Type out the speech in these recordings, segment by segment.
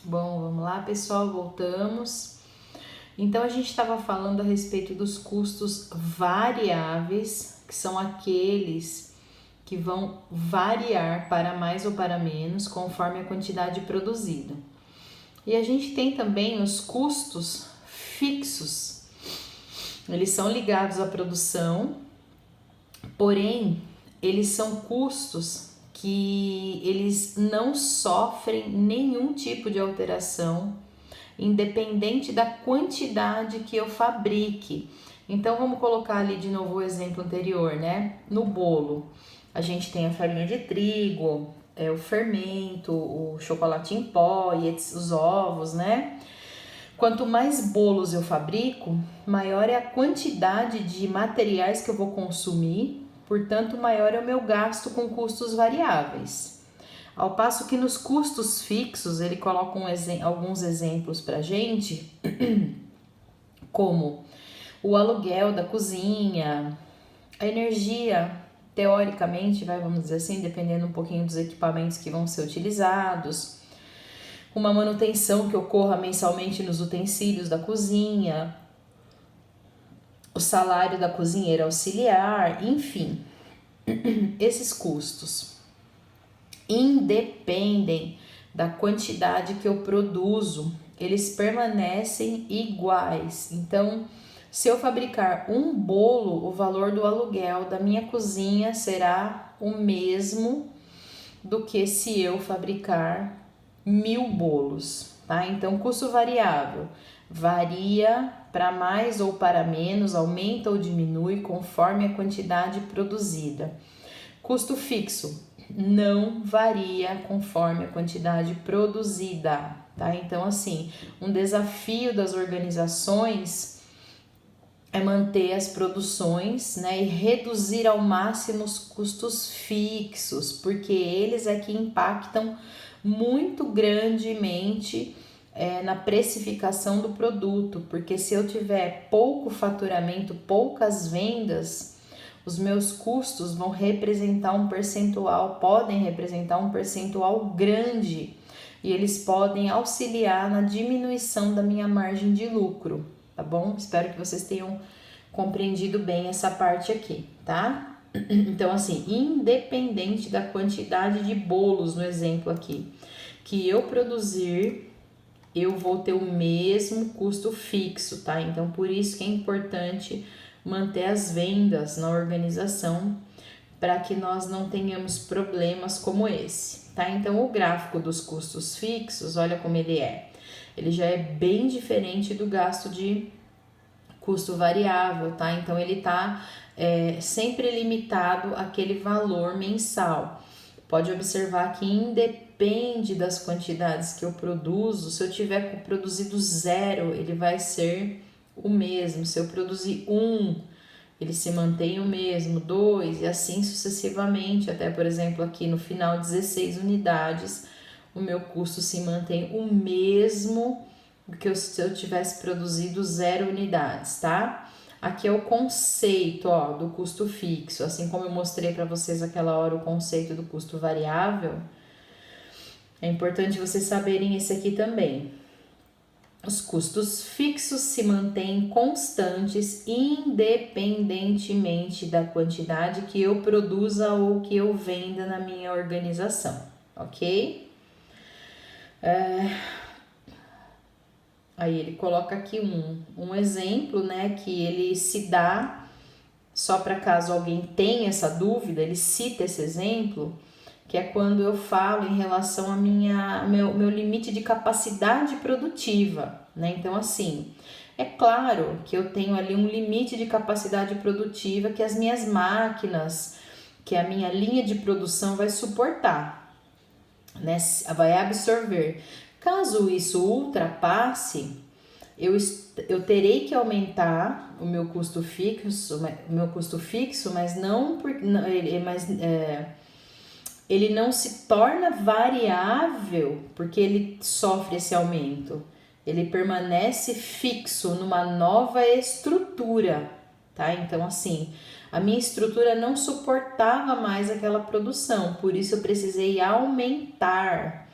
Bom, vamos lá, pessoal, voltamos. Então, a gente estava falando a respeito dos custos variáveis, que são aqueles que vão variar para mais ou para menos conforme a quantidade produzida. E a gente tem também os custos fixos. Eles são ligados à produção, porém, eles são custos que eles não sofrem nenhum tipo de alteração, independente da quantidade que eu fabrique. Então vamos colocar ali de novo o exemplo anterior, né? No bolo, a gente tem a farinha de trigo, o fermento, o chocolate em pó e os ovos, né? Quanto mais bolos eu fabrico, maior é a quantidade de materiais que eu vou consumir, portanto, maior é o meu gasto com custos variáveis. Ao passo que nos custos fixos, ele coloca alguns exemplos para gente, como o aluguel da cozinha, a energia, teoricamente, vamos dizer assim, dependendo um pouquinho dos equipamentos que vão ser utilizados, uma manutenção que ocorra mensalmente nos utensílios da cozinha, o salário da cozinheira auxiliar, enfim, esses custos independem da quantidade que eu produzo, eles permanecem iguais. Então, se eu fabricar um bolo, o valor do aluguel da minha cozinha será o mesmo do que se eu fabricar 1000 bolos, tá? Então, custo variável varia para mais ou para menos, aumenta ou diminui conforme a quantidade produzida. Custo fixo não varia conforme a quantidade produzida, tá? Então, assim, um desafio das organizações é manter as produções, né, e reduzir ao máximo os custos fixos, porque eles é que impactam muito grandemente na precificação do produto, porque se eu tiver pouco faturamento, poucas vendas, os meus custos vão representar um percentual, podem representar um percentual grande e eles podem auxiliar na diminuição da minha margem de lucro, tá bom? Espero que vocês tenham compreendido bem essa parte aqui, tá? Então, assim, independente da quantidade de bolos, no exemplo aqui, que eu produzir, eu vou ter o mesmo custo fixo, tá? Então, por isso que é importante manter as vendas na organização para que nós não tenhamos problemas como esse, tá? Então, o gráfico dos custos fixos, olha como ele é. Ele já é bem diferente do gasto de custo variável, tá? Então, ele tá sempre limitado àquele valor mensal. Pode observar que independe das quantidades que eu produzo, se eu tiver produzido 0, ele vai ser o mesmo. Se eu produzir 1, ele se mantém o mesmo, 2 e assim sucessivamente, até por exemplo aqui no final 16 unidades, o meu custo se mantém o mesmo do que se eu tivesse produzido 0 unidades, tá? Aqui é o conceito, ó, do custo fixo, assim como eu mostrei para vocês aquela hora o conceito do custo variável, é importante vocês saberem esse aqui também. Os custos fixos se mantêm constantes independentemente da quantidade que eu produza ou que eu venda na minha organização, ok? Aí ele coloca aqui um exemplo, né, que ele se dá, só para caso alguém tenha essa dúvida, ele cita esse exemplo, que é quando eu falo em relação a meu limite de capacidade produtiva, né? Então, assim, é claro que eu tenho ali um limite de capacidade produtiva que as minhas máquinas, que a minha linha de produção vai suportar, né? Vai absorver. Caso isso ultrapasse, eu terei que aumentar o meu custo fixo, mas não por, ele não se torna variável porque ele sofre esse aumento. Ele permanece fixo numa nova estrutura, tá? Então, assim, a minha estrutura não suportava mais aquela produção, por isso eu precisei aumentar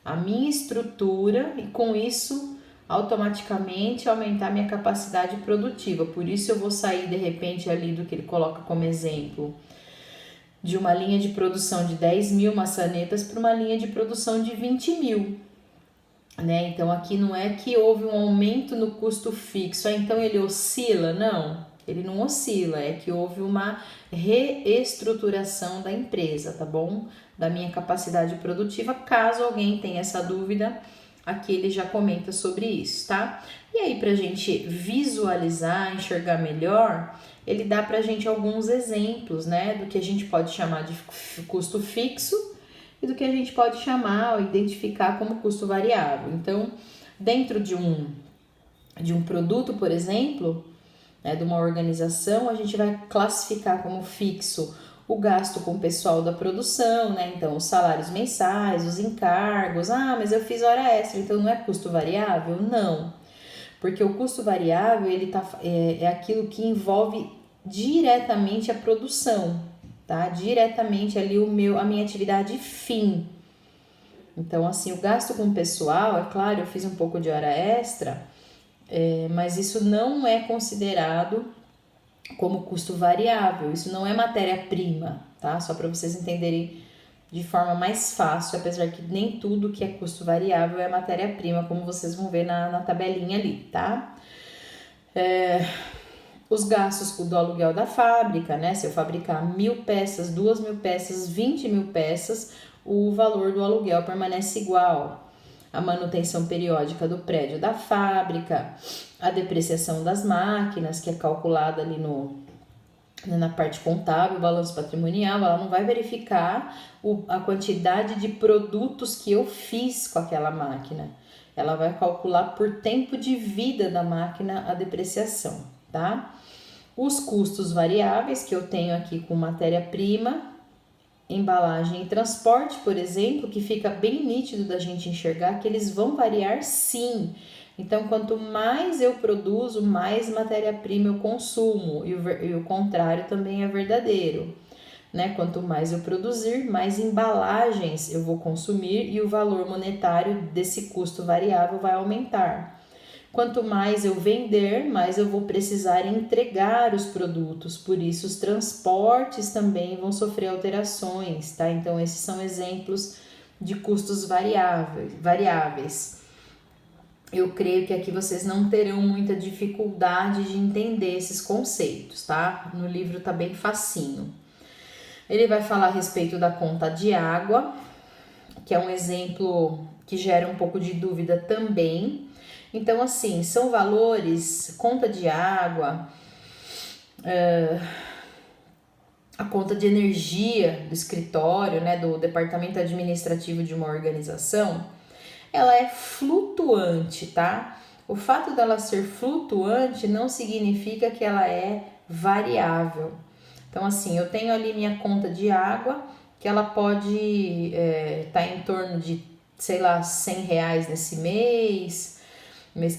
a minha estrutura e com isso automaticamente aumentar minha capacidade produtiva. Por isso eu vou sair de repente ali do que ele coloca como exemplo, de uma linha de produção de 10.000 maçanetas para uma linha de produção de 20.000. Né? Então aqui não é que houve um aumento no custo fixo, então ele oscila, não, ele não oscila, é que houve uma reestruturação da empresa, tá bom? Da minha capacidade produtiva. Caso alguém tenha essa dúvida, aqui ele já comenta sobre isso, tá? E aí, pra gente visualizar, enxergar melhor, ele dá pra gente alguns exemplos, né, do que a gente pode chamar de custo fixo e do que a gente pode chamar ou identificar como custo variável. Então, dentro de um produto, por exemplo, né, de uma organização, a gente vai classificar como fixo o gasto com o pessoal da produção, né? Então, os salários mensais, os encargos. Ah, mas eu fiz hora extra, então não é custo variável? Não, porque o custo variável é aquilo que envolve diretamente a produção, tá? Diretamente ali a minha atividade fim. Então, assim, o gasto com o pessoal, é claro, eu fiz um pouco de hora extra, mas isso não é considerado como custo variável, isso não é matéria-prima, tá? Só para vocês entenderem de forma mais fácil, apesar que nem tudo que é custo variável é matéria-prima, como vocês vão ver na tabelinha ali, tá? Os gastos do aluguel da fábrica, né? Se eu fabricar 1.000 peças, 2.000 peças, 20.000 peças, o valor do aluguel permanece igual. A manutenção periódica do prédio da fábrica, a depreciação das máquinas, que é calculada ali na parte contábil, balanço patrimonial, ela não vai verificar a quantidade de produtos que eu fiz com aquela máquina. Ela vai calcular por tempo de vida da máquina a depreciação, tá? Os custos variáveis que eu tenho aqui com matéria-prima, embalagem e transporte, por exemplo, que fica bem nítido da gente enxergar que eles vão variar sim. Então, quanto mais eu produzo, mais matéria-prima eu consumo, e o contrário também é verdadeiro, né? Quanto mais eu produzir, mais embalagens eu vou consumir e o valor monetário desse custo variável vai aumentar. Quanto mais eu vender, mais eu vou precisar entregar os produtos, por isso os transportes também vão sofrer alterações, tá? Então, esses são exemplos de custos variáveis. Eu creio que aqui vocês não terão muita dificuldade de entender esses conceitos, tá? No livro tá bem facinho. Ele vai falar a respeito da conta de água, que é um exemplo que gera um pouco de dúvida também. Então, assim, são valores, conta de água, a conta de energia do escritório, né, do departamento administrativo de uma organização, ela é flutuante, tá? O fato dela ser flutuante não significa que ela é variável. Então, assim, eu tenho ali minha conta de água, que ela pode estar em torno de, sei lá, R$100 nesse mês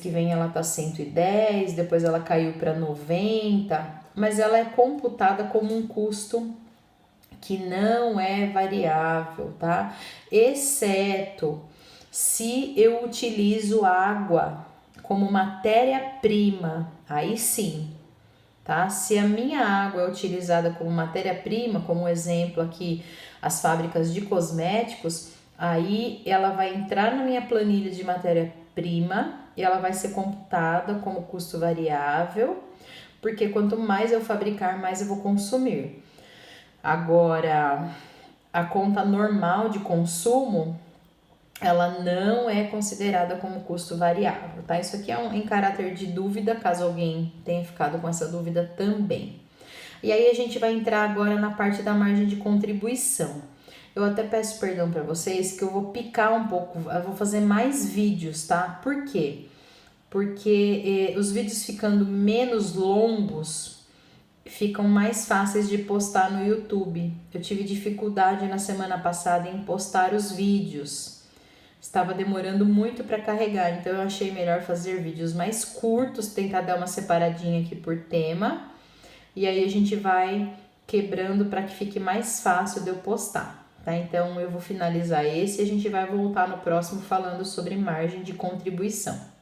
que vem ela tá 110, depois ela caiu para 90, mas ela é computada como um custo que não é variável, tá? Exceto se eu utilizo água como matéria-prima, aí sim, tá? Se a minha água é utilizada como matéria-prima, como exemplo aqui, as fábricas de cosméticos, aí ela vai entrar na minha planilha de matéria-prima e ela vai ser computada como custo variável, porque quanto mais eu fabricar, mais eu vou consumir. Agora, a conta normal de consumo, ela não é considerada como custo variável, tá? Isso aqui é em caráter de dúvida, caso alguém tenha ficado com essa dúvida também. E aí a gente vai entrar agora na parte da margem de contribuição. Eu até peço perdão para vocês que eu vou picar um pouco, eu vou fazer mais vídeos, tá? Por quê? Porque os vídeos ficando menos longos ficam mais fáceis de postar no YouTube. Eu tive dificuldade na semana passada em postar os vídeos. Estava demorando muito para carregar, então eu achei melhor fazer vídeos mais curtos, tentar dar uma separadinha aqui por tema. E aí a gente vai quebrando para que fique mais fácil de eu postar, tá? Então eu vou finalizar esse e a gente vai voltar no próximo falando sobre margem de contribuição.